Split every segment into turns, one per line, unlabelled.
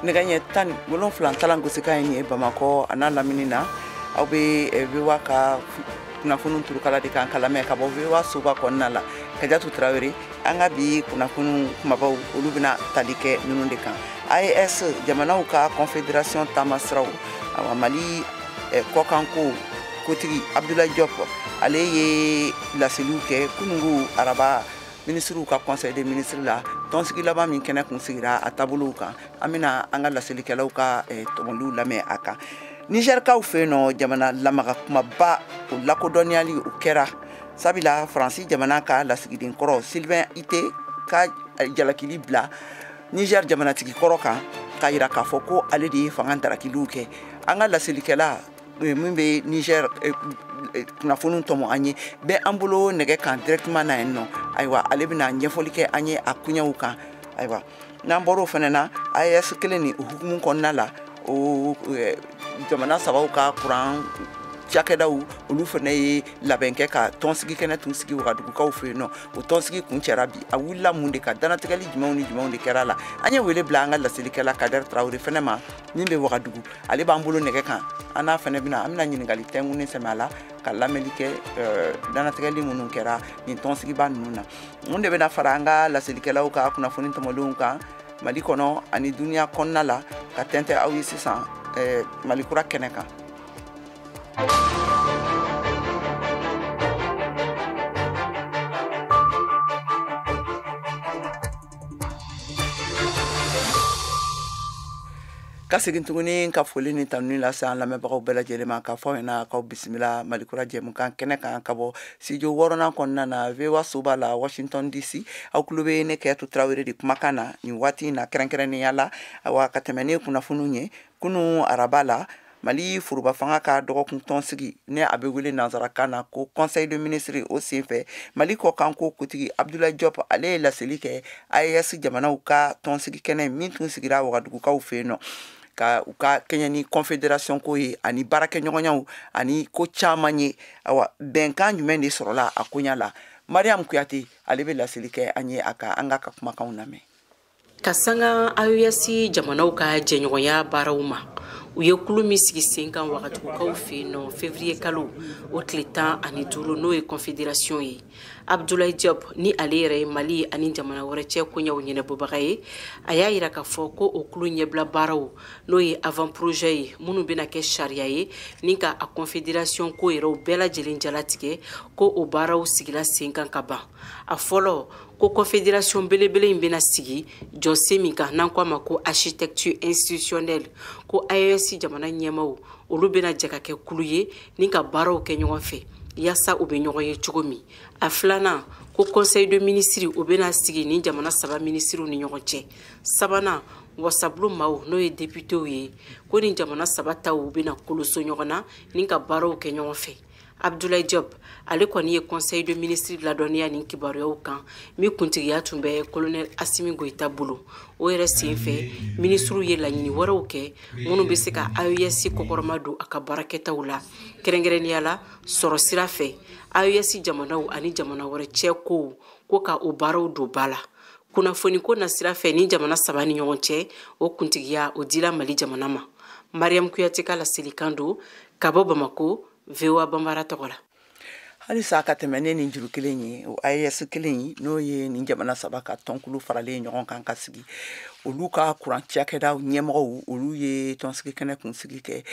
nɛgɛ tan wolonfila talan gosika ye Bamako ana lamini na aw bɛ VOA ka kunnafoni turukala de kan kalamɛ ka bɔ VOA soba kɔnɔna la Kajatu Traoré an ka bi kunnafoni kumabaw olu bɛna tali kɛ ninnu de kan AES jamanaw ka confédération tamasiraw Mali kɔkanko kotigi Abdoulaye Diop ale ye laseliw kɛ kunungu araba ministre ka conseil des ministres la tɔnsigi laban min kɛnɛ kun sigira a taabolow kan an bɛna an ka laselikɛlaw ka tɔmɔliw lamɛn a kan Nigerkaw fɛ nɔ jamana lamaga kumaba o lakodɔnniyali o kɛra sabila Faransi jamana ka lasigiden kɔrɔ Sylvain Ité ka jalakili bila Niger jamanatigi kɔrɔ kan ka yira k'a fɔ ko ale de ye fanga darakiliw kɛ an ka laselikɛla min bɛ Niger kunnafoni tɔmɔ an ye bɛ an bolo nɛgɛ kan directement na yen nɔ ayiwa ale bɛna ɲɛfɔli kɛ an ye a kuɲɛw kan ayiwa n'an bɔra o fana na AES kelen ni o hukumu kɔnɔna la o jamana sabaw ka kuran cakɛdaw olu fana ye labɛn kɛ ka tɔnsigi kɛnɛ tun sigi Wagadugukaw fɛ yen nɔ o tɔnsigi kun cɛra bi a wulila mun de ka danatigɛli jumɛnw ni jumɛnw de kɛra la an ye wele bila an ka laselikɛla Kader Traoré fana ma min bɛ Wagadugu ale b'an bolo nɛgɛ kan an n'a fana bɛna an bɛna ɲininkali tɛnkunnen sɛmɛ a la ka lamɛnli kɛ danatigɛli minnu kɛra nin tɔnsigiba ninnu na mun de bɛna fara an ka laselikɛlaw ka kunnafoni tɔmɔlenw kan Mali kɔnɔ ani duniya kɔnɔna la ka tɛntɛn aw ye sisan Mali kura kɛnɛ kan ka segin tuguni ka foli ni tanuni lase an lamɛnbagaw bɛɛ lajɛlen ma k'a fɔ ɲɛna k'aw bisimila Malikura jɛmukan kɛnɛ kan ka bɔ studio 6nan kɔnɔna na VOA soba la Washington DC aw tulo bɛ ne Kayatu Traoré de kumakan na nin waati in na kɛrɛnkɛrɛnnenya la awa ka tɛmɛ ne kunnafoniw ye kunu araba la Mali furuba fanga ka dɔgɔkun tɔnsigi ne a bɛ wele nanzarakan na ko conseil de ministre o senfɛ Mali kɔkanko kotigi Abdoulaye Diop ale ye laseli kɛ AES jamanaw ka tɔnsigi kɛnɛ min tun sigira Wagadugukaw fɛ yen nɔ ka u ka kɛɲɛ ni confédération ko ye ani baarakɛɲɔgɔnyaw ani ko caman ye awa bɛnkan jumɛn de sɔrɔla a koɲa la Mariam Kuyate ale bɛ laseli kɛ an ye a ka an ka kumakanw lamɛn
ka sanga AES jamanaw ka jɛɲɔgɔnya baaraw ma u ye kulu min sigi sen kan Wagadugukaw fɛ yen nɔ février kalo o tile 15 n'o ye confédération ye Abdoulaye Diop ni ale yɛrɛ ye Mali ani jamana wɛrɛ cɛ koɲɛw ɲɛnabɔbaga ye a y'a yira k'a fɔ ko o kulu ɲɛbila baaraw n'o ye avant projet ye minnu bɛna kɛ sariya ye ni ka a confédération ko yɛrɛw bɛɛ lajɛlen jalatigɛ ko o baaraw sigila sen kan ka ban a fɔlɔ ko confédération belebele in bɛna sigi jɔsen min kan n'an ko a ma ko architecture institutionnelle ko AES jamana ɲɛmaw olu bɛna jɛ ka kɛ kulu ye ni ka baaraw kɛ ɲɔgɔn fɛ yasa u bɛ ɲɔgɔn ye cogo min a filanan ko conseil de ministre o bɛna sigi ni jamana saba ministres ni ɲɔgɔn cɛ sabanan wasabulu maaw n'o ye députéw ye ko ni jamana saba taw bɛna koloso ɲɔgɔn na ni ka baaraw kɛ ɲɔgɔn fɛ Abdoulaye Diop ale kɔni ye conseil de ministre ladɔnniya ni kibaruyaw kan min kuntigiya tun bɛ colonel Assimi Goïta bolo o yɛrɛ senfɛ ministrew ye laɲini wɛrɛw kɛ minnu bɛ se ka AES kɔkɔrɔma don a ka baarakɛtaw la kɛrɛnkɛrɛnnenya la sɔrɔ sira fɛ AES jamanaw ani jamana wɛrɛ cɛ ko ka o baaraw don ba la kunnafoni ko na sira fɛ ni jamana saba ni ɲɔgɔn cɛ o kuntigiya o dila Mali jamana ma Mariam Kuyate ka laselikan don ka bɔ Bamako VOA Bambara tɔgɔ la
halisa ka tɛmɛ ne nin juru kelen ye o AES kelen ye n'o ye nin jamana saba ka tɔnkulu faralen ɲɔgɔn kan ka sigi olu ka kuran cakɛdaw ɲɛmɔgɔw olu ye tɔnsigi kɛnɛ kun sigi kɛ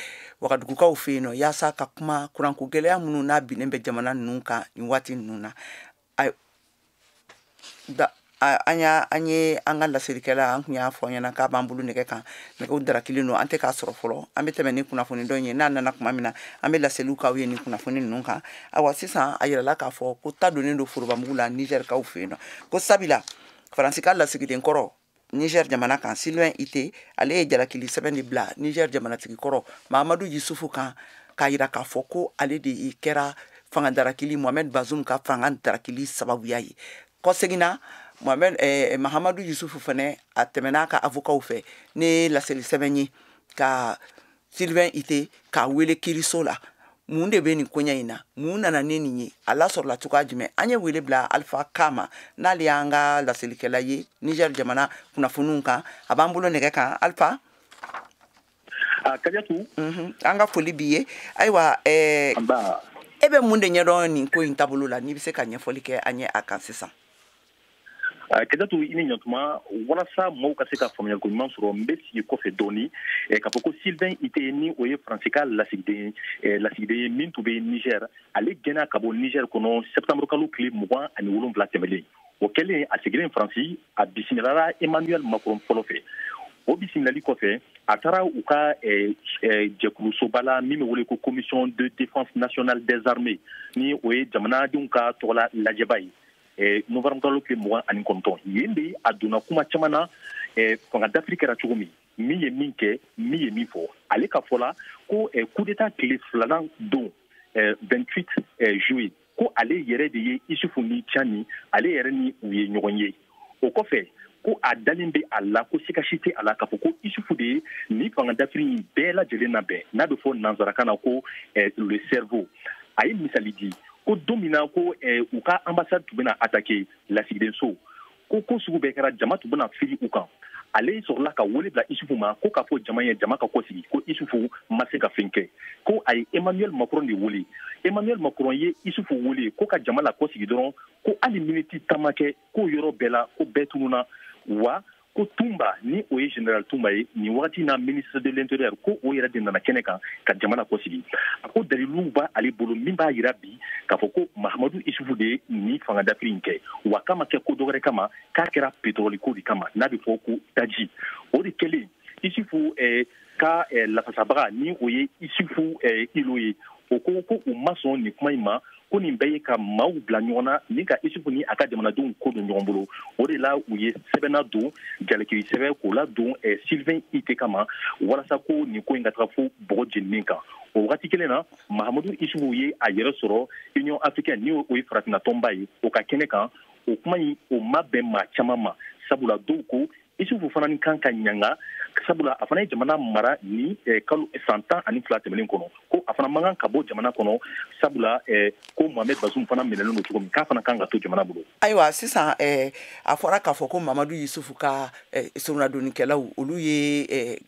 Wagadugukaw fɛ yen nɔ yaasa ka kuma kuranko gɛlɛya minnu n'a binnen bɛ jamana ninnu kan nin waati ninnu na an ye an ka laselikɛla an kun y'a fɔ ɲɛna k'a b'an bolo nɛgɛ kan nɛgɛw darakilen don an tɛ k'a sɔrɔ fɔlɔ an bɛ tɛmɛ ni kunnafoni dɔ ye n'a nana kuma min na an bɛ laseliw k'aw ye nin kunnafoni ninnu kan awa sisan a yirala k'a fɔ ko ta donnen don forobamugu la Nigerkaw fɛ yen nɔ ko sabila Faransi ka lasigiden kɔrɔ Niger jamana kan Sylvain Ité ale ye jalakili sɛbɛn de bila Niger jamanatigi kɔrɔ Mahamadou Yusufu kan k'a yira k'a fɔ ko ale de kɛra fanga darakili Mohamed Bazoum ka fanga darakili sababuya ye kɔseginna Mahamadou Yusufu fana a tɛmɛna ka avocat fɛ ne laseli sɛbɛn ye ka Sylvain Ité k'a wele kiiriso la mun de bɛ nin koɲɛ in na mun nana ne nin ye a lasɔrɔla cogoya jumɛn an ye wele bila Alpha Kama n'ale y'an ka laselikɛla ye Niger jamana kunnafoniw kan a b'an bolo nɛgɛ kan Alpha
Kadiatu
an ka foli b'i ye ayiwa e bɛ mun de ɲɛdɔn nin ko in taabolo la n'i bɛ se ka ɲɛfɔli kɛ an ye a kan sisan.
Kadiatu i ni ɲantuma walasa maaw ka se ka faamuyali ko ɲuman sɔrɔ n bɛ sigi kɔfɛ dɔɔni k'a fɔ ko Sylvain Ite ni o ye Faransi ka lasigiden ye min tun bɛ Niger ale gɛnna ka bɔ Niger kɔnɔ septembre kalo tile 27 tɛmɛlen o kɛlen a sigilen Faransi a bisimilala Emmanuel Macron fɔlɔ fɛ o bisimilali kɔfɛ a taara u ka jɛkulusoba la min bɛ wele ko commission de défense nationale des armées ni o ye jamanadenw ka tɔgɔla lajɛba ye novembre kalo tile 29 yen de a donna kuma caman na fanga d'Afrique kɛra cogo min ye min kɛ min ye min fɔ ale ka fɔ la ko coup d'état tile filanan don 28 juillet ko ale yɛrɛ de ye Isufu ni Tchani ale yɛrɛ ni u ye ɲɔgɔn ye o kɔfɛ ko a dalen bɛ a la ko sikasi tɛ a la k'a fɔ ko Isufu de ye ni fanga d'Afrique bɛɛ lajɛlen labɛn n'a bɛ fɔ nanzarakan na ko le cerveau a ye misali di ko don min na ko u ka ambassade tun bɛna attaquer lasigiden so ko sugu bɛɛ kɛra jama tun bɛna fili u kan ale sɔrɔla ka wele bila Isufu ma ko k'a fɔ jama ye jama ka kɔsigi ko Isufu ma se ka fɛn kɛ ko a ye Emmanuel Macron de wele Emmanuel Macron ye Isufu wele ko ka jama la kɔsigi dɔrɔn ko hali miniti taama kɛ ko yɔrɔ bɛɛ la ko bɛɛ tununa wa ko Tumba ni o ye général Tumba ye nin wagati na ministre de l'intérieur ko o yɛrɛ de nana kɛnɛ kan ka jamana kɔsigi a ko dalilu b'a ale bolo min b'a yira bi k'a fɔ ko Mahamadu Isufu de ye nin fanga d'Afrique kɛ wa k'a ma kɛ ko dɔ wɛrɛ kama k'a kɛra pétrole ko de kama n'a bɛ fɔ ko daji o de kɛlen Isufu ka lafasabaga ni o ye Isufu Ilo ye o ko u ma sɔn nin kuma in ma ko nin bɛɛ ye ka maaw bila ɲɔgɔn na ni ka Isufu ni a ka jamanadenw ko don ɲɔgɔn bolo o de la u ye sɛbɛnna don jalakiri sɛbɛn k'o la don Sylvain Ite kama walasa ko nin ko in ka taga fo bɔgɔ jeninen kan o wagati kelen na Mahamadu Isufu ye a yɛrɛ sɔrɔ Union africaine ni o ye farafinna tɔnba ye o ka kɛnɛ kan o kuma in o ma bɛn maa caman ma sabula dɔw ko Isufu fana ni kan ka ɲanga sabula a fana ye jamana mara ni kalo san 12 tɛmɛnen kɔnɔ ko a fana man kan ka bɔ jamana kɔnɔ sabula ko Mohamed Bazoum fana minɛlen don cogo min k'a fana kan ka to jamana bolo.
Ayiwa sisan a fɔra k'a fɔ ko Mamadou Yusufu ka surunadonnikɛlaw olu ye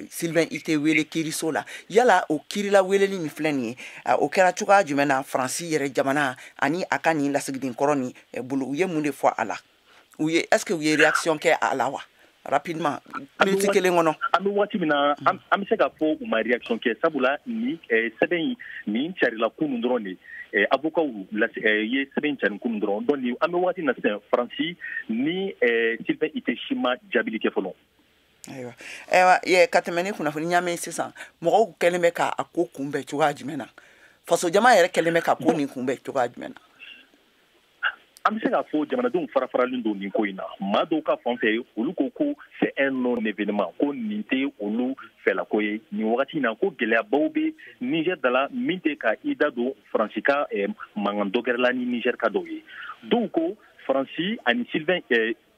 Sylvain Ite wele kiiriso la yala o kiirila weleli min filɛ nin ye o kɛra cogoya jumɛn na Faransi yɛrɛ jamana ani a ka nin lasigiden kɔrɔ ni bolo u ye mun de fɔ a la est-ce que u ye réaction kɛ a la wa rapidement minute kelen kɔnɔ
an bɛ waati min na an bɛ se ka fɔ u ma réaction kɛ sabula ni sɛbɛn nin carila kunun dɔrɔn de avocat ye sɛbɛn cari kunun dɔrɔn donc an bɛ waati na sisan Faransi ni Sylvain Ite si ma jaabili kɛ fɔlɔ.
Ayiwa ka tɛmɛ ni kunnafoni ɲaamɛ sisan mɔgɔw kɛlen bɛ k'a ko kunbɛn cogoya jumɛn na faso jama yɛrɛ kɛlen bɛ ka ko nin kunbɛn cogoya jumɛn na.
An bɛ se k'a fɔ jamanadenw farafaralen don nin ko in na maa dɔw ka fan fɛ olu ko c'est un non événement ko nin tɛ olu fɛlako ye nin wagati in na ko gɛlɛyabaw bɛ Niger da la min tɛ ka i da don Faransi ka mankan dɔ kɛrɛla ni Niger ka dɔw ye dɔw ko Faransi ani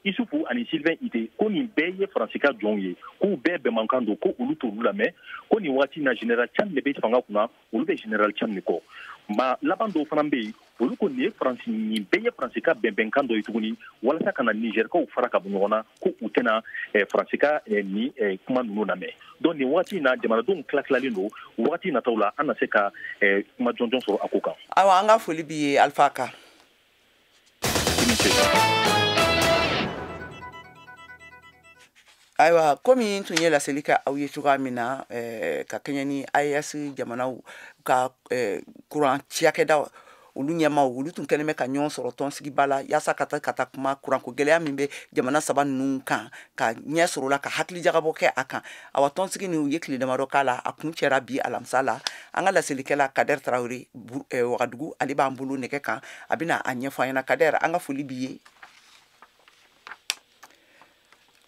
Isufu ani Sylvain Ite ko nin bɛɛ ye Faransi ka jɔnw ye k'u bɛɛ bɛnmankan don ko olu t'olu lamɛn ko nin wagati in na général Tchani de bɛ fanga kunna olu bɛ général Tchani de kɔ ma laban dɔw fana bɛ yen olu ko nin bɛɛ ye Faransi ka bɛnbɛnkan dɔ ye tuguni walasa ka na Nigerkaw fara ka bɔ ɲɔgɔn na ko u tɛna Faransi ka nin kuma ninnu lamɛn donc nin wagati in na jamanadenw tilatilalen don wagati nataw la an na se ka kuma jɔnjɔn sɔrɔ a ko kan.
Awa an ka foli b'i ye Alpha Ka. Ayiwa komi tun ye laseli kɛ aw ye cogoya min na ka kɛɲɛ ni AES jamanaw ka kuran ciyakɛda olu ɲɛmaw olu tun kɛlen bɛ ka ɲɔgɔn sɔrɔ tɔnsigiba la yaasa ka taa kuma kuranko gɛlɛya min bɛ jamana saba ninnu kan ka ɲɛ sɔrɔ la ka hakilijagabɔ kɛ a kan awa tɔnsigi ni u ye tile damadɔ k'a la a kun cɛra bi alamisa la an ka laselikɛla Kader Tarawele Wagadugu ale b'an bolo nɛgɛ kan a bɛna a ɲɛfɔ an ɲɛna Kader an ka foli b'i ye.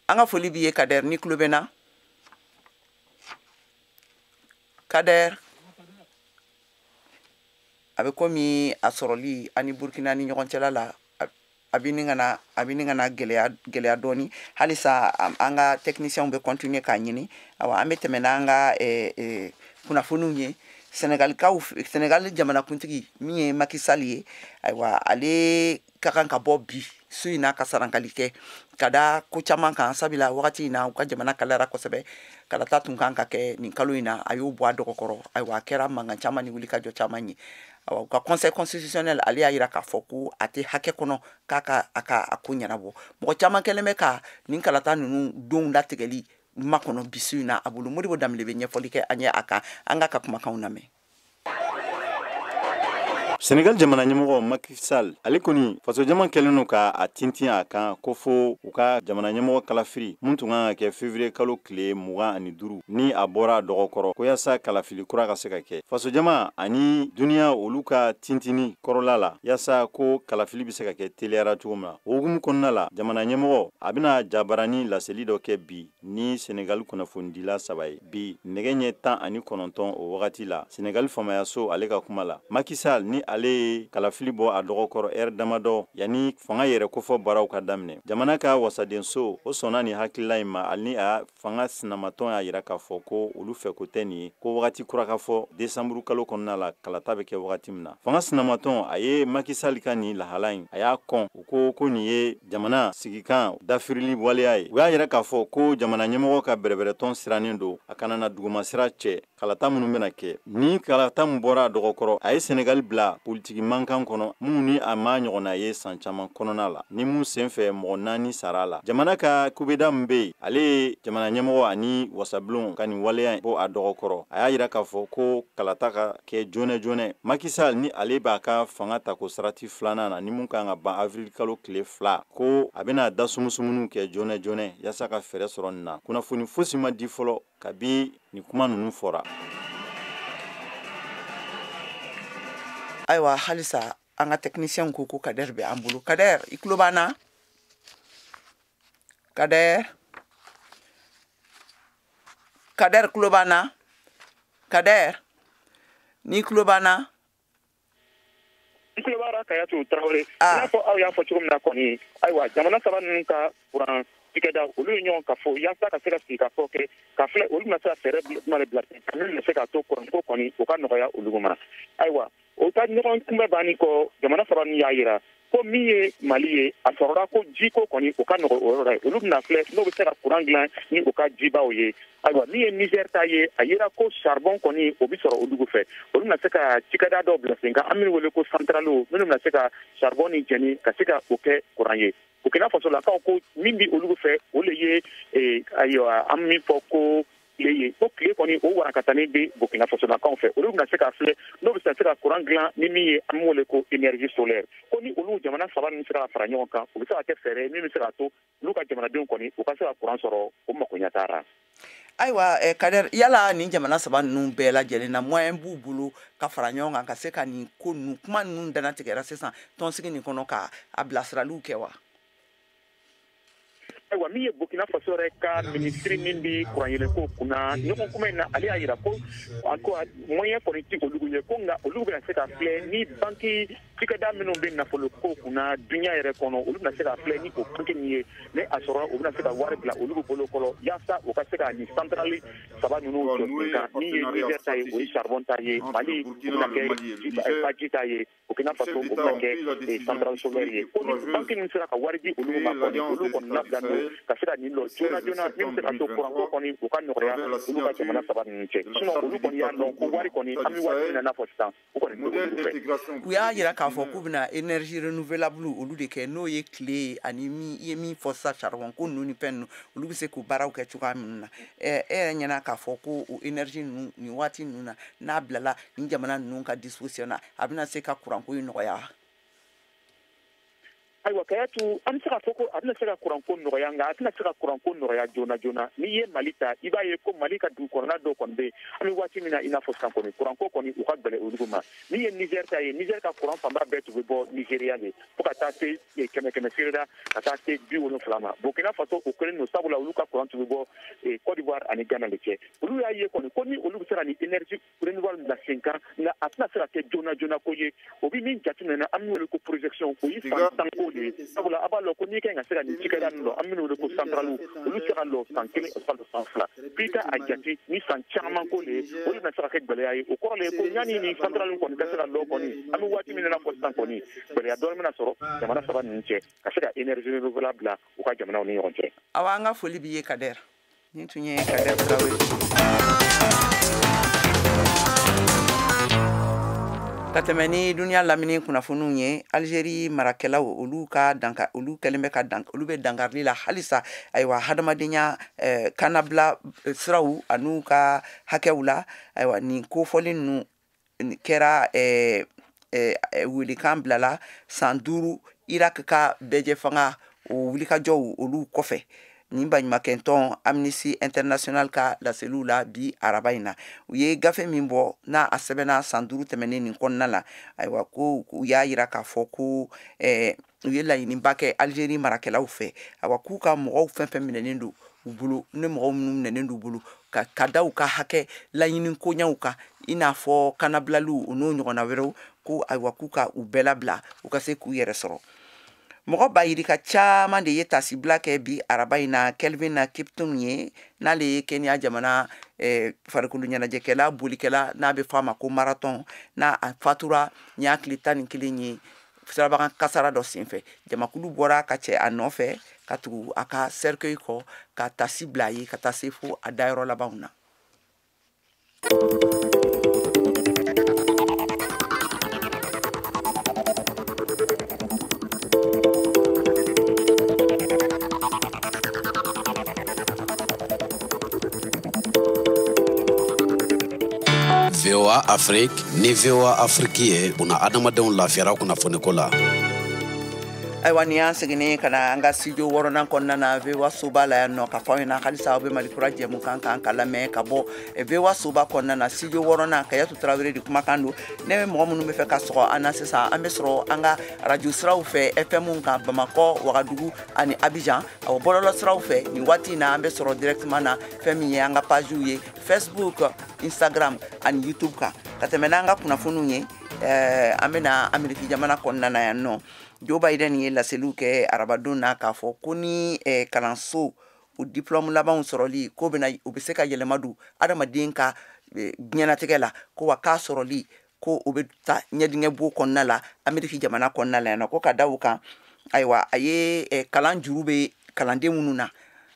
An ka foli b'i ye Kader ni tulo bɛ na Kader a bɛ komi a sɔrɔli ani Burkina ni ɲɔgɔn cɛla la a bɛ ni kana gɛlɛya dɔɔni halisa an ka techniciens bɛ continuer k'a ɲini awa an bɛ tɛmɛ n'an ka kunnafoniw ye Senegal jamana kuntigi min ye Macky Sall ye ayiwa ale ka kan ka bɔ bi su in na ka sarankali kɛ ka da ko caman kan sabula wagati in na u ka jamana kalayara kosɛbɛ kalata tun kan ka kɛ nin kalo in na a y'o bɔ a dɔgɔkɔrɔ ayiwa a kɛra mankan caman ni wulikajɔ caman ye u ka conseil constitutionnel ale y'a yira k'a fɔ ko a tɛ hakɛ kɔnɔ k'a a ko ɲɛnabɔ mɔgɔ caman kɛlen bɛ ka nin kalata ninnu denw latigɛli makɔnɔ bisu in na a bolo Modibo Dambele bɛ ɲɛfɔli kɛ an ye a kan an ka kumakanw lamɛn.
Senegal jamana ɲɛmɔgɔ Macky Sall ale kɔni faso jama kɛlen no ka a tintin a kan ko fo u ka jamana ɲɛmɔgɔ kalafili mun tun kan ka kɛ février kalo tile 25 ni a bɔra dɔgɔkɔrɔ ko yasa kalafili kura ka se ka kɛ faso jama ani duniya olu ka tintini kɔrɔla la yasa ko kalafili bɛ se ka kɛ teliyara cogo min na o hukumu kɔnɔna la jamana ɲɛmɔgɔ a bɛna jabarani laseli dɔ kɛ bi ni Senegal kunnafonidila 3 ye bi nɛgɛ ɲɛ 19 o wagati la Senegal famayaso ale ka kuma la Macky Sall ni ale ye kalafili bɔ a dɔgɔkɔrɔ heure damadɔ yani fanga yɛrɛ kofɔ baaraw ka daminɛ jamana ka wasadenso o sɔnna ni hakilila in ma ani a fanga sinamatɔn y'a yira k'a fɔ ko olu fɛ ko tɛ nin ye ko wagati kura ka fɔ décembre kalo kɔnɔna la kalata bɛ kɛ wagati min na fanga sinamatɔn a ye Macky Sall ka nin lahala in a y'a kɔn u ko nin ye jamana sigikan dafirili waleya ye u y'a yira k'a fɔ ko jamana ɲɛmɔgɔ ka bɛrɛbɛrɛtɔn sirannen don a kana na duguma sira cɛ kalata minnu bɛna kɛ ni kalata min bɔra a dɔgɔkɔrɔ a ye Senegal bila politiki mankan kɔnɔ mun ni a ma ɲɔgɔnna ye san caman kɔnɔna la ni mun senfɛ mɔgɔ 4 sara la jamana ka kubeda min bɛ yen ale ye jamana ɲɛmɔgɔ ani wasablon ka nin waleya bɔ a dɔgɔkɔrɔ a y'a yira k'a fɔ ko kalata ka kɛ joonɛ joonɛ Macky Sall ni ale b'a ka fanga ta ko sarati filanan na ni mun kan ka ban avril kalo tile 2 ko a bɛna da sumusumunu kɛ joonɛ joonɛ yasa ka fɛɛrɛ sɔrɔ nin na kunnafoni fosi ma di fɔlɔ kabi ni kuma ninnu fɔra.
Ayiwa halisa an ka technicien ko Kader bɛ an bolo Kader i tulo b'an na Kader tulo b'an na Kader ni tulo b'an na
Kulobara Kayatu Traoré n'a fɔ aw y'a fɔ cogo min na kɔni ayiwa jamana saba ninnu ka kuran tikɛda olu ye ɲɔgɔn ka fɔ yasa ka se ka sigi ka fɔ kɛ ka filɛ olu bɛna se ka fɛɛrɛ kuma de bila min bɛ se ka to kuranko kɔni o ka nɔgɔya olu ma ayiwa o ta ɲɔgɔn kunbɛ banni kɔ jamana saba ninnu y'a yira ko min ye Mali ye a sɔrɔla ko jiko kɔni o ka nɔgɔ o yɔrɔ la olu bɛna filɛ n'o bɛ se ka kuran dilan ni o ka jibaw ye ayiwa min ye Niger ta ye a yira ko charbon kɔni o bɛ sɔrɔ olu fɛ olu bɛna se ka cikɛda dɔw bila sen kan an bɛ wele ko centrale minnu bɛna se ka charbon ni jɛni ka se ka o kɛ kuran ye Burkina Faso lakaw ko min bɛ olu fɛ o le ye ayiwa an min fɔ ko tile ye ko tile kɔni o warakatani bɛ Burkina Faso lakaw fɛ olu bɛna se ka filɛ n'o bɛ se ka kuran dilan ni min ye an bɛ wele ko énergie solaire ko ni olu jamana saba ninnu sera ka fara ɲɔgɔn kan u bɛ se ka kɛ fɛɛrɛ min bɛ se ka to olu ka jamanadenw kɔni u ka se ka kuran sɔrɔ o makoɲɛ t'a la.
Ayiwa Kader yala nin jamana saba ninnu bɛɛ lajɛlen na moyen b'u bolo ka fara ɲɔgɔn kan ka se ka nin ko ninnu kuma ninnu danatigɛra sisan tɔnsigi nin kɔnɔ ka a bilasiraliw kɛ wa?
Ayiwa min ye Burkina Faso yɛrɛ ka ministre min bi kuran yɛlɛko kunna ɲɔgɔn kuma in na ale y'a yira ko moyen kɔni ti olu ye ko nka olu bɛna se ka filɛ ni banki cikɛda minnu bɛ nafolo ko kunna dunya yɛrɛ kɔnɔ olu bɛna se ka filɛ ni o banki min ye ni a sɔrɔ u bɛna se ka wari bila olu bolo kɔrɔ yaasa u ka se ka nin centrale saba ninnu jɔ sen kan min ye Niger ta ye o ye charbon ta ye Mali o bɛna kɛ baji ta ye Burkina Faso o bɛna kɛ centrale solaire ye ko ni banki ninnu sera ka wari di olu ma kɔni olu kɔni labila ka se ka nin lɔ joona joona min bɛ se ka to kuranko kɔni u ka nɔgɔya olu ka jamana saba ninnu cɛ sinon olu kɔni y'a dɔn ko wari kɔni an bɛ waati min na n'a fɔ sisan o kɔni t'olu fɛ.
U y'a yira k'a fɔ k'u bɛna énergie renouvelable olu de kɛ n'o ye tile ani i ye min fɔ sisan charbon ko ninnu ni fɛn ninnu olu bɛ se k'u baaraw kɛ cogoya minnu na e yɛrɛ ɲɛna k'a fɔ ko o énergie ninnu nin waati ninnu na n'a bilala nin jamana ninnu ka disposition na a bɛna se ka kuranko in nɔgɔya.
Ayiwa Kayatu an bɛ se ka fɔ ko a bɛna se ka kuranko nɔgɔya nka a tɛna se ka kuranko nɔgɔya joona joona n'i ye Mali ta i b'a ye ko Mali ka dugu kɔnɔna dɔw kɔni bɛ yen an bɛ waati min na i n'a fɔ sisan kɔni kuranko kɔni u ka gɛlɛn olu ma n'i ye Niger ta ye Niger ka kuran fanba bɛɛ tun bɛ bɔ Nigéria de fo ka taa se 100 seereda ka taa se 70 ma Burkina Faso o kɛlen don sabula olu ka kuran tun bɛ bɔ Côte d'Ivoire ani Ghana de cɛ olu y'a ye kɔni ko ni olu bɛ se ka nin énergie renouvelable bila sen kan nka a tɛna se ka kɛ joona joona ko ye o bɛ min jateminɛ an bɛ wele ko projection o ye san 10 ko de sabula aba lo ko ni ke nga se ga ni cikada no amino de ko centralu lu se ga lo san kele o lo san fla pita a jati ni san chama ko le o na sa ke bele ay o ko le ko nyani ni centralu ko ni ka se ga lo ko ni amu wati min na ko san ko ni bele ya do mina soro jamana saba ni ce ka se ga energie renouvelable o ka jamana ni yonche
awa nga foli biye Kader ni tunye Kader Traoré katemeni dunia lamini kunnafoniw ye Algérie marakɛlaw olu kɛlen ka olu bɛ dangarili la halisa ayiwa hadamadenya kanabila siraw an'u ka hakɛw la ayiwa nin kofɔli ninnu kɛra welekan bilala san 5 Irak ka bɛjɛ fanga o wulikajɔw olu kɔfɛ nin baɲumankɛtɔn Amnesty International ka laseliw la bi araba in na u ye gafe min bɔ n'a a sɛbɛnna san 5 tɛmɛnen nin kɔnɔna la ayiwa ko u y'a yira k'a fɔ ko u ye laɲiniba kɛ Algérie marakɛlaw fɛ ayiwa k'u ka mɔgɔw fɛn fɛn minɛnen don u bolo ne mɔgɔw minnu minɛnen don u bolo ka da u ka hakɛ laɲini koɲɛw kan i n'a fɔ kanabilaliw o n'o ɲɔgɔnna wɛrɛw ko ayiwa k'u ka u bɛɛ labila u ka se k'u yɛrɛ sɔrɔ mɔgɔ bayirika caman de ye tasibila kɛ bi araba in na Kelvin na Kiptum ye n'ale ye Kenya jamana farikolo ɲɛnajɛkɛla bolikɛla n'a bɛ fɔ a ma ko marathon n'a a fatura ni hakili 11 ye sirabagan kasara dɔ senfɛ jamakulu bɔra ka cɛ a nɔfɛ ka tugu a ka cercueil kɔ ka tasi bila a ye ka taa se fo a dayɔrɔ labanw na
VOA Afrique ni VOA Afrique ye una adamadenw lafiyara kunnafoniko la
ayiwa ni y'an seginne ka na an ka studio 6nan kɔnɔna na VOA soba la yan nɔ ka fɔ aw ɲɛna halisa aw bɛ Malikura jɛmukan kan ka lamɛn ka bɔ VOA soba kɔnɔna na studio 6nan Kayatu Tarawele de kumakan don ne bɛ mɔgɔ minnu bɛ fɛ ka sɔgɔ an na sisan an bɛ sɔrɔ an ka radio siraw fɛ FM kan Bamakɔ Wagadugu ani Abidjan awɔ bɔlɔlɔ siraw fɛ nin waati in na an bɛ sɔrɔ directement na fɛn min ye an ka page ye Facebook Instagram ani YouTube kan ka tɛmɛ n'an ka kunnafoniw ye an bɛ na Ameriki jamana kɔnɔna na yan nɔ Joe Biden ye laseliw kɛ arabadon na k'a fɔ ko ni kalanso o diplôme labanw sɔrɔli ko u bɛ se ka yɛlɛma don adamaden ka diɲɛnatigɛ la ko wa k'a sɔrɔli ko o bɛ taa ɲɛdingɛ bo kɔnɔna la Ameriki jamana kɔnɔna la yan nɔ ko ka da o kan ayiwa a ye kalan juru bɛ kalanden minnu na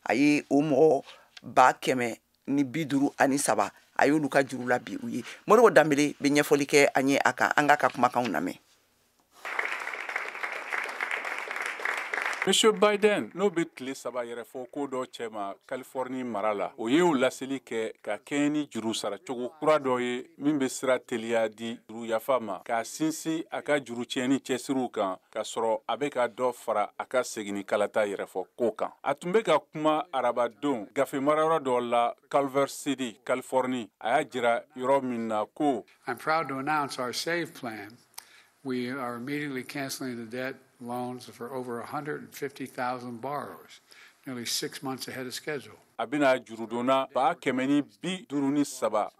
a ye o mɔgɔ 153 a y'olu ka juru la bi u ye Modibo Dambele bɛ ɲɛfɔli kɛ an ye a kan an ka kumakanw lamɛn
Monsieur Biden n'o bɛ tile 3 yɛrɛ fɔ ko dɔ cɛma Californie mara la o ye o laseli kɛ ka kɛɲɛ ni juru saracogo kura dɔ ye min bɛ sira teliya di juru yafa ma k'a sinsin a ka juru tiɲɛni cɛsiriw kan ka sɔrɔ a bɛ ka dɔ fara a ka seginni kalata yɛrɛ fɔ ko kan a tun bɛ ka kuma arabadon gafe marayɔrɔ dɔ la Culver City Californie a y'a jira yɔrɔ min na ko
I'm proud to announce our SAVE plan. We are immediately canceling the debt loans for over 150,000 borrowers, nearly 6 months ahead of schedule.
a bɛna jurudonna 153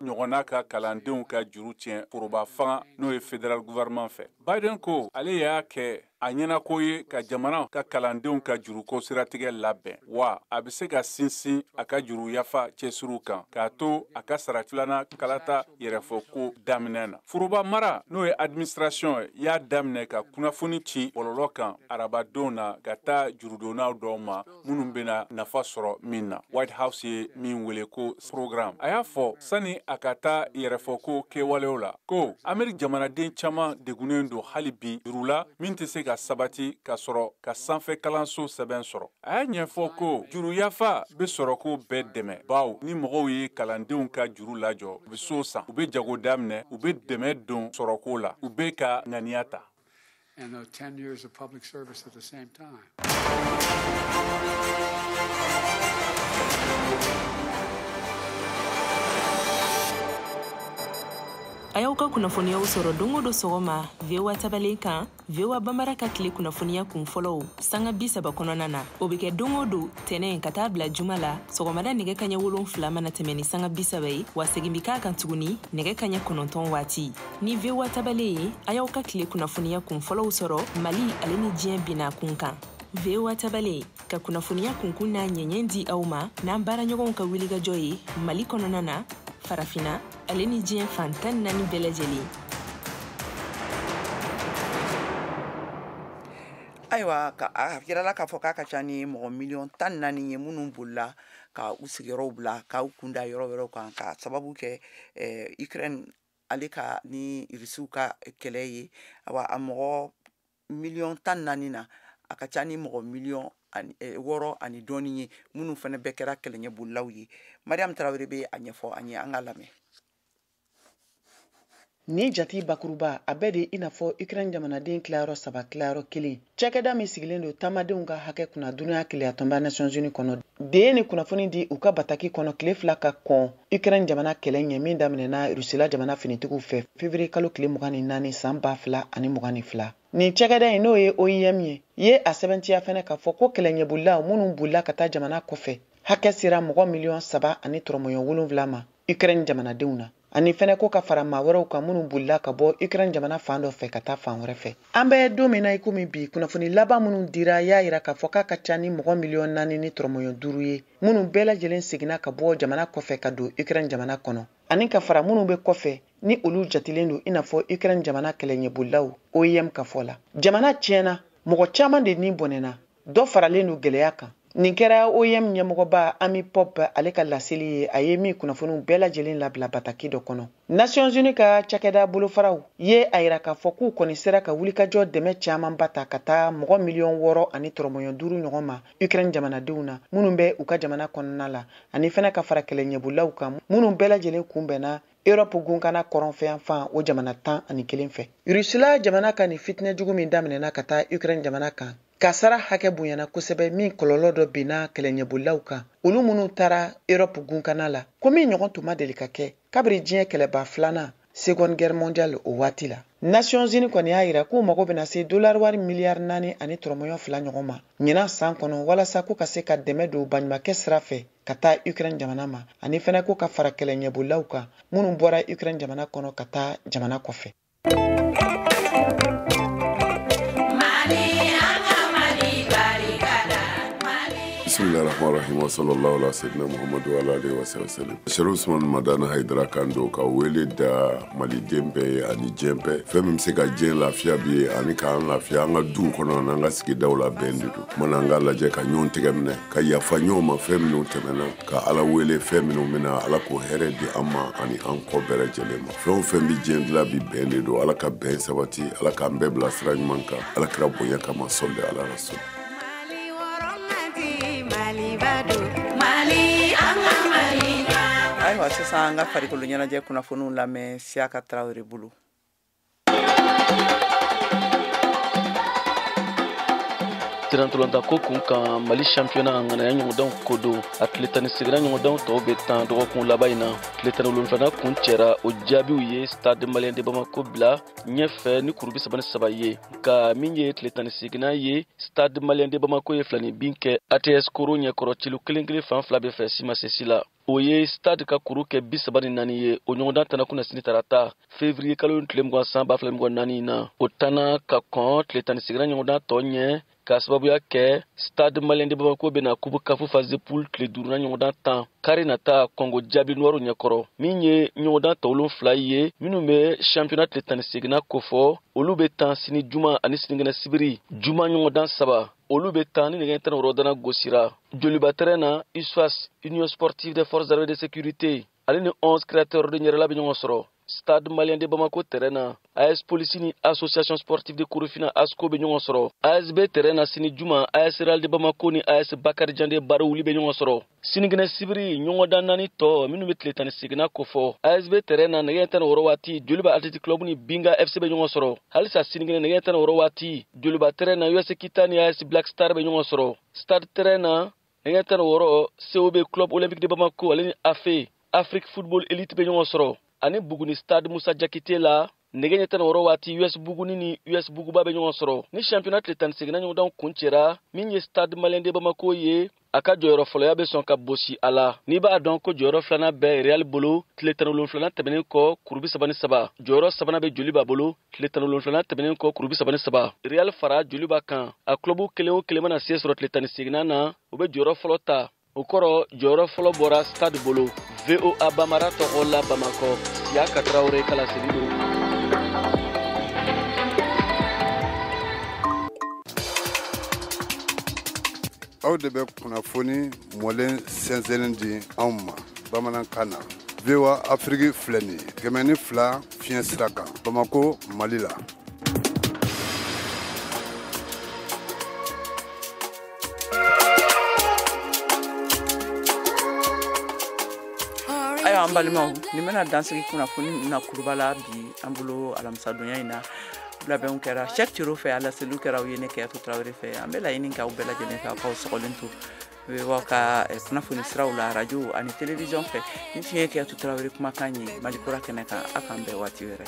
ɲɔgɔnna ka kalandenw ka juru tiɲɛ foroba fanga n'o ye federal gouvernement fɛ Biden ko ale y'a kɛ a ɲɛnako ye ka jamana ka kalandenw ka juruko siratigɛ labɛn wa a bɛ se ka sinsin a ka juru yafa cɛsiriw kan k'a to a ka sara filanan kalata yɛrɛfɔko daminɛ na foroba mara n'o ye administration y'a daminɛ ka kunnafoni ci bɔlɔlɔ kan arabadon na ka taa jurudonnaw dɔw ma minnu bɛna nafa sɔrɔ min na White House ye min wele ko programme a y'a fɔ sani a ka taa yɛrɛfɔko kɛwalew la ko Ameriki jamanaden caman degunnen don hali bi juru la min tɛ se ka sabati ka sɔrɔ ka sanfɛ kalanso sɛbɛn sɔrɔ a y'a ɲɛfɔ ko juru yafa bɛ sɔrɔ ko bɛɛ dɛmɛ baw ni mɔgɔw ye kalandenw ka juru lajɔ u bɛ so san u bɛ jago daminɛ u bɛ dɛmɛ don sɔrɔko la u bɛ ka ŋaniya ta
And 10 years of public service at the same time.
a y'aw ka kunnafoniyaw sɔrɔ don o don sɔgɔma VOA tabalen kan VOA Bambara ka tile kunnafoniya kun fɔlɔw sanga 30 kɔnɔna na o bɛ kɛ don o don tɛnɛn ka taa bila juma la sɔgɔmada nɛgɛ kaɲɛ 7 mana tɛmɛ ni sanga 30 ye wa segin bi k'a kan tuguni nɛgɛ kaɲɛ 9 waati ni VOA tabalen ye a y'aw ka tile kunnafoniya kun fɔlɔw sɔrɔ Mali ale ni diɲɛ bina kun kan VOA tabalen ka kunnafoniya kunkun n'a ɲɛɲɛ di aw ma n'an baaraɲɔgɔnw ka wulikajɔ ye Mali kɔnɔna na farafina ale ni diɲɛ fantan 4 bɛɛ lajɛlen.
Ayiwa a jirala k'a fɔ k'a ka ca ni mɔgɔ miliyɔn 14 ye minnu bolila ka u sigiyɔrɔw bila k'u kunda yɔrɔ wɛrɛw kan ka sababu kɛ Ukraine ale ka ni Rusiw ka kɛlɛ ye a mɔgɔ miliyɔn 14 na a ka ca ni mɔgɔ miliyɔn 6 ani dɔɔni ye minnu fana bɛɛ kɛra kɛlɛɲɛbolilaw ye. Mariam Tarawele bɛ a ɲɛfɔ an ye an ka lamɛn.
Ni jati bakuruba a bɛɛ de ina fɔ Ukraine jamanaden tilayɔrɔ 3 tilayɔrɔ 1 cakɛda min sigilen don taamadenw ka hakɛ kunna dunuya keleya tɔnba Nations Unies kɔnɔ de ye ni kunnafoni di u ka bataki kɔnɔ tile 2 ka kɔn Ukraine jamana kɛlɛ ɲɛ min daminɛna Rusila jamana finitigiw fɛ février kalo tile 24 san 2022 ni cakɛda in n'o ye OIM ye a sɛbɛntiya fɛnɛ ka fɔ ko kɛlɛɲɛbolilaw minnu bolila ka taa jamana kɔfɛ hakɛ sera mɔgɔ miliyɔn 3 ani tɔrɔmɔɲɔ 7 ma Ukraine jamanadenw na ani fɛnɛ ko ka fara maa wɛrɛw kan minnu bolila ka bɔ Ukraine jamana fan dɔ fɛ ka taa fan wɛrɛ fɛ. An bɛ don min na i komi bi kunnafoni laban minnu dira y'a yira k'a fɔ k'a ka ca ni mɔgɔ miliyɔn 4 ni tɔrɔmɔɲɔ 5 ye minnu bɛɛ lajɛlen seginna ka bɔ jamana kɔfɛ ka don Ukraine jamana kɔnɔ ani ka fara minnu bɛ kɔfɛ ni olu jatilen don i n'a fɔ Ukraine jamana kɛlɛɲɛbolilaw OIM ka fɔ la. Jamana tiɲɛna mɔgɔ caman de ni bɔnɛna dɔ faralen don gɛlɛya kan. Nin kɛra OIM ɲɛmɔgɔba Ami Pop ale ka laseli ye a ye min kunnafoniw bɛɛ lajɛlen labila bataki dɔ kɔnɔ. Nations Unies ka cakɛda bolofaraw ye a yira k'a fɔ k'u kɔni sera ka wulikajɔ dɛmɛ caman ba ta ka taa mɔgɔ miliyɔn 6 ani tɔrɔmɔɲɔ 5 ɲɔgɔn ma Ukraine jamanadenw na minnu bɛ u ka jamana kɔnɔna la ani fɛnɛ ka fara kɛlɛɲɛbolilaw kan minnu bɛɛ lajɛlen kunbɛnna Europe gunkana kɔrɔnfɛn fan o jamana 11 fɛ. Rusila jamana ka ni fitinɛ jugu min daminɛna ka taa Ukraine jamana kan kasara hakɛ bonyana kosɛbɛ min kɔlɔlɔ dɔ binna kɛlɛɲɛbolilaw kan olu minnu taara Europe gunkana la ko min ɲɔgɔn tun ma deli ka kɛ kabiri diɲɛ kɛlɛba 2 Seconde Guerre mondiale o waati la. Nations Unies kɔni y'a yira k'u mago bɛna se $4 miliyari 4 ani tɔrɔmɔɲɔ 2 ɲɔgɔn ma ɲinan san kɔnɔ walasa k'u ka se ka dɛmɛ don baɲumankɛ sira fɛ ka taa Ukraine jamana ma ani fɛnɛ k'u ka fara kɛlɛɲɛbolilaw kan minnu bɔra Ukraine jamana kɔnɔ ka taa jamana kɔfɛ.
Bismillahirrahmanirrahim wa sallallahu ala sayyidina Muhammad wa ala alihi wa sallam. Sharif Usman Madana Haidara kan do ka wele da maliden bɛɛ ani diɲɛ bɛɛ fɛn min bɛ se ka diɲɛ lafiya bi ani k'an lafiya an ka duw kɔnɔ n'an ka sigidaw la bɛn de don. Mana an ka lajɛ ka ɲɔgɔn tɛgɛ minɛ ka yafa ɲɔgɔn ma fɛn minnu tɛmɛna ka Ala wele fɛn minnu bɛna Ala k'o hɛrɛ di an ma ani an kɔ bɛɛ lajɛlen ma. Fɛn o fɛn bɛ diɲɛ dilan bi bɛn de don. Ala ka bɛn sabati, Ala k'an bɛɛ bila sira ɲuman kan. Ala kira bonya kama sɔli ala rasul.
Ayiwa sisan an ka farikolo ɲɛnajɛ kunnafoniw lamɛn Siaka Tarawele bolo.
Tirantolanta ko kun kan Mali championnat ŋanaya ɲɔgɔndanw ko don a tile 17 ɲɔgɔndanw tɔw bɛ tan dɔgɔkun laban in na tile 17 kun cɛra o jaabiw ye Stade Malien de Bamako bila ɲɛfɛ ni kuru 33 ye nka min ye tile 18 ye Stade Malien de Bamako ye filani bin kɛ ATS Koro ɲɛkɔrɔ cilu kelen fan 2 bɛ fɛ simasesi la o ye Stade ka kuru kɛ 34 ye o ɲɔgɔndan tana kunna sini tarata février kalo tile 20 san 2024 na o tana ka kɔn tile 18 ɲɔgɔndan tɔ ɲɛ ka sababuya kɛ Stade Malien de Bamako bena kubu kafu phase poule tile 5 ɲɔgɔndan tan kari nata Congo jaabi noiro ɲɛkɔrɔ min ye ɲɔgɔndan tɔ 7 ye minnu bɛ championnat tile 18 kofɔ olu bɛ tan sini juma ani sinikɛnɛ sibiri juma ɲɔgɔndan 3 olu bɛ tan ni nɛgɛ 10 gosira joliba terrain na USFAS Union Sportive des Forces Armées de Sécurité ale ni 11 créateurs de ɲɛrɛla bɛ ɲɔgɔn sɔrɔ Stade Malien de Bamako terrain na AS Police ni Association Sportive de Korofina ASCO be ɲɔgɔn sɔrɔ ASB terrain na sini juma AS Real de Bamako ni AS Bakari Jande Baro wuli be ɲɔgɔn sɔrɔ sinikɛnɛ sibiri ɲɔgɔndan 4 tɔ minnu be tile 18 kofɔ ASB terrain na nɛgɛ 10 waati Joliba Athletic Club ni Binga FC be ɲɔgɔn sɔrɔ halisa sinikɛnɛ nɛgɛ 10 waati Joliba terrain na US Kita ni AS Black Star be ɲɔgɔn sɔrɔ Stade terrain na nɛgɛ 10 COB Club Olympique de Bamako ale ni AFE Afrique Football Elite be ɲɔgɔn sɔrɔ ani Buguni stade Musa Jakite la nege ɲɛ tɛnɛ wɔrɔ waati US Buguni ni US Buguba bɛ ɲɔgɔn sɔrɔ ni championnat tile 17 ɲɔgɔndan kun cɛra min ye stade malien de Bamako ye a ka jɔyɔrɔ fɔlɔya bɛ sɔn ka bosi a la n'i b'a dɔn ko jɔyɔrɔ filanan bɛ Real bolo tile 17 tɛmɛnen kɔ kurubi 33 jɔyɔrɔ sabanan bɛ Joli b'a bolo tile 17 tɛmɛnen kɔ kurubi 33 Real fara Joli b'a kan a club kelen o kelen mana se sɔrɔ tile 18 na o bɛ jɔyɔrɔ fɔlɔ ta o kɔrɔ jɔyɔrɔ fɔlɔ bɔra stade bolo VOA Bamara tɔgɔ la Bamakɔ Siya Katraore kalasiri do.
Aw de bɛ kunnafoni mɔlen sɛnsɛnnen di anw ma bamanankan na VOA Afrique filɛ nin ye 102 fiɲɛ sira kan Bamako Mali la.
Ayiwa an balimaw nin bɛna dansigi kunnafoni na kuruba la bi an bolo alamisadonya in na labɛnw kɛra Cheikh Thiro fɛ alaseliw kɛra u ye ne Kɛyatu Tarawele fɛ an bɛ laɲini k'aw bɛɛ lajɛlen fɛ k'aw sɔgɔlen to wa ka kunnafoni siraw la radio ani télévision fɛ ni tun ye Kɛyatu Tarawele kumakan ye Mali kura kɛnɛ kan a k'an bɛɛ waati wɛrɛ.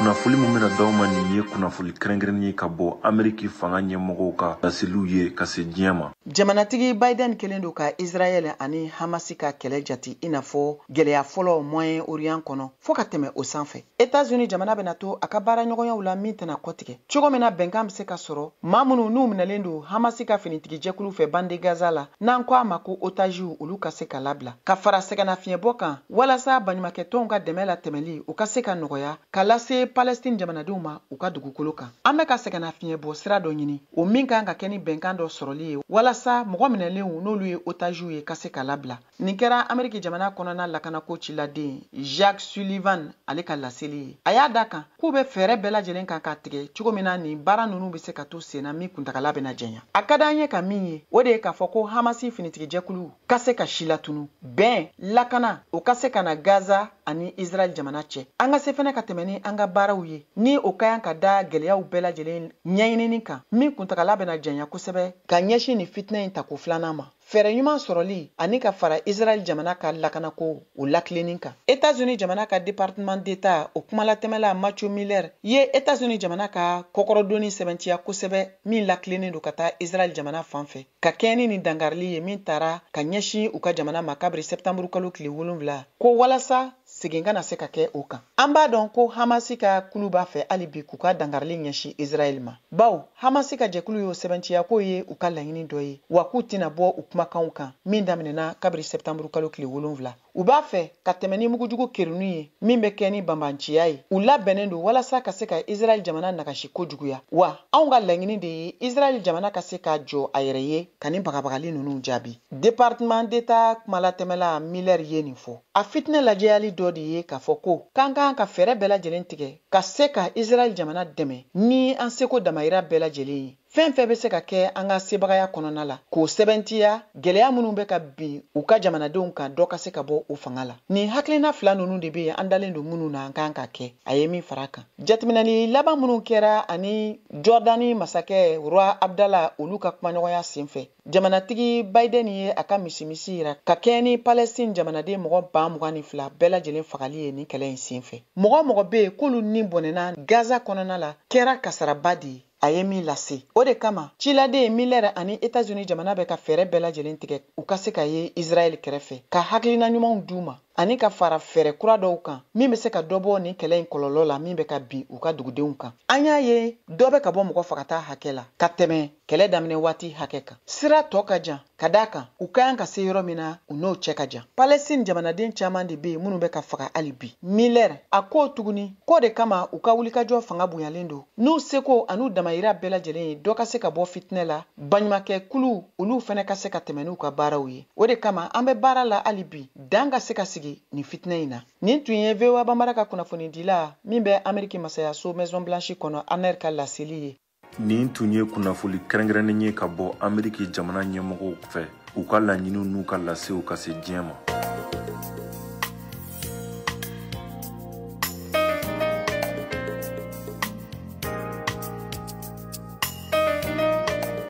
Kunnafoni mun bɛna d'aw ma nin ye kunnafoni kɛrɛnkɛrɛnnen ye ka bɔ Ameriki fanga ɲɛmɔgɔw ka laseliw ye ka se diɲɛ ma.
Jamanatigi Biden kelen do ka Israel ani Hamasi ka kɛlɛ jati i n'a fɔ gɛlɛya fɔlɔ Moyen-Orient kɔnɔ fo ka tɛmɛ o sanfɛ. États-Unis jamana bɛna to a ka baara ɲɔgɔnyaw la min tɛna kɔtigɛ. Cogo min na bɛnkan bɛ se ka sɔrɔ maa minnu n'u minɛlen do Hamasi ka finitigi jɛkulu fɛ bande Gaza la n'an ko a ma ko otages olu ka se ka labila. Ka fara sɛgɛnnafiɲɛbɔ kan walasa baɲumankɛtɔnw ka dɛmɛ la tɛmɛli u ka se ka nɔgɔya ka lase Palestine jamanadenw ma u ka dugukolo kan. An bɛ ka sɛgɛnnafiɲɛbɔ sira dɔ ɲini o min kan ka kɛ ni bɛnkan dɔ sɔrɔli ye walasa mɔgɔ minɛlenw n'olu ye otages ye ka se ka labila. Nin kɛra Ameriki jamana kɔnɔna lakanako ciladen Jacques Sullivan ale ka laseli ye. A y'a da kan k'u bɛ fɛɛrɛ bɛɛ lajɛlen kan ka tigɛ cogo min na nin baara ninnu bɛ se ka to sen na min kuntagala bɛna jɛnya. A ka d'an ye ka min ye o de ye k'a fɔ ko Hamasi finitigi jɛkulu ka se ka si latunu bɛn lakana o ka se ka na Gaza ani Israel jamana cɛ. An ka se fɛnɛ ka tɛmɛ ni an ka baaraw ye ni o ka yan ka da gɛlɛyaw bɛɛ lajɛlen ɲɛɲinini kan min kuntagala bɛna jɛnya kosɛbɛ ka ɲɛsin ni fitinɛ in ta ko filanan ma. Fɛɛrɛ ɲuman sɔrɔli ani ka fara Israel jamana ka lakanako o lakilenin kan. États-Unis jamana ka département d'État o kumalatɛmɛla Matthew Miller ye États-Unis jamana ka kɔkɔrɔdonni sɛbɛntiya kosɛbɛ min lakilenin do ka taa Israel jamana fan fɛ ka kɛɲɛ ni nin dangarili ye min taara ka ɲɛsin u ka jamana ma kabiri septembre kalo tile 7 ko walasa segin kana se ka kɛ o kan. An b'a dɔn ko Hamasi ka kulu b'a fɛ hali bi k'u ka dangarili ɲɛsin Israel ma. Bawo Hamasi ka jɛkulu y'o sɛbɛntiya k'o ye u ka laɲini dɔ ye wa k'u tɛna bɔ u kumakanw kan min daminɛna kabiri septembre kalo tile 7. U b'a fɛ ka tɛmɛ ni mugujugu kerunu ye min bɛ kɛ ni banbanciya ye. U labɛnnen do walasa ka se ka Israel jamana nagasi kojuguya wa anw ka laɲini de ye Israel jamana ka se ka jɔ a yɛrɛ ye ka ni bagabagali ninnu jaabi. Département d'État kumalatɛmɛla Miller ye nin fɔ. A fitinɛ lajɛyali dɔ de ye k'a fɔ ko k'an kan ka fɛɛrɛ bɛɛ lajɛlen tigɛ ka se ka Israel jamana dɛmɛ ni an seko damayira bɛɛ lajɛlen ye. Fɛn fɛn bɛ se ka kɛ an ka sebagaya kɔnɔna la k'o sɛbɛntiya gɛlɛya minnu bɛ ka bin u ka jamanadenw kan dɔ ka se ka bɔ u fanga la. Nin hakilina fila ninnu de bɛ yen an dalen don minnu na an kan ka kɛ a ye min fara kan. Jateminɛli laban minnu kɛra ani Jordani masakɛ Roi Abdallah olu ka kumaɲɔgɔnya senfɛ jamanatigi Biden ye a ka misimisi yira ka kɛ ni Palestine jamanaden mɔgɔ 22,000 bɛɛ lajɛlen fagali ye nin kɛlɛ in senfɛ. Mɔgɔ mɔgɔ bɛ yen k'olu ni bɔnɛna Gaza kɔnɔna la kɛra kasaraba de ye. A ye min lase. O de kama ciladen Miller ani États-Unis jamana bɛ ka fɛɛrɛ bɛɛ lajɛlen tigɛ u ka se ka ye Israel kɛrɛfɛ ka hakilina ɲumanw d'u ma ani ka fara fɛrɛ kura dɔw kan min bɛ se ka dɔ bɔ nin kɛlɛ in kɔlɔlɔ la min bɛ ka bin u ka dugudenw kan. An y'a ye dɔ bɛ ka bɔ mɔgɔ fagata hakɛ la ka tɛmɛ kɛlɛ daminɛ waati hakɛ kan. Sira tɔ ka jan ka d'a kan u ka kan ka se yɔrɔ min na u n'o cɛ ka jan. Palestine jamanaden caman de bɛ yen minnu bɛ ka faga hali bi. Miller a ko tuguni ko de kama u ka wulikajɔ fanga bonyalen don n'u seko an'u damayira bɛɛ lajɛlen ye dɔ ka se ka bɔ fitinɛ la baɲumankɛ kulu olu fɛnɛ ka se ka tɛmɛ n'u ka baaraw ye. O de kama an bɛ baara la hali bi dan ka se ka sigi ni fitinɛ in na. Nin tun ye VOA Bambara ka kunnafoni dila min bɛ Ameriki Masayaso Maison Blanche kɔnɔ Aner ka laseli ye.
Nin tun ye kunnafoli kɛrɛnkɛrɛnnen ye ka bɔ Ameriki jamana ɲɛmɔgɔw fɛ u ka laɲiniw n'u ka lasew ka se diɲɛ ma.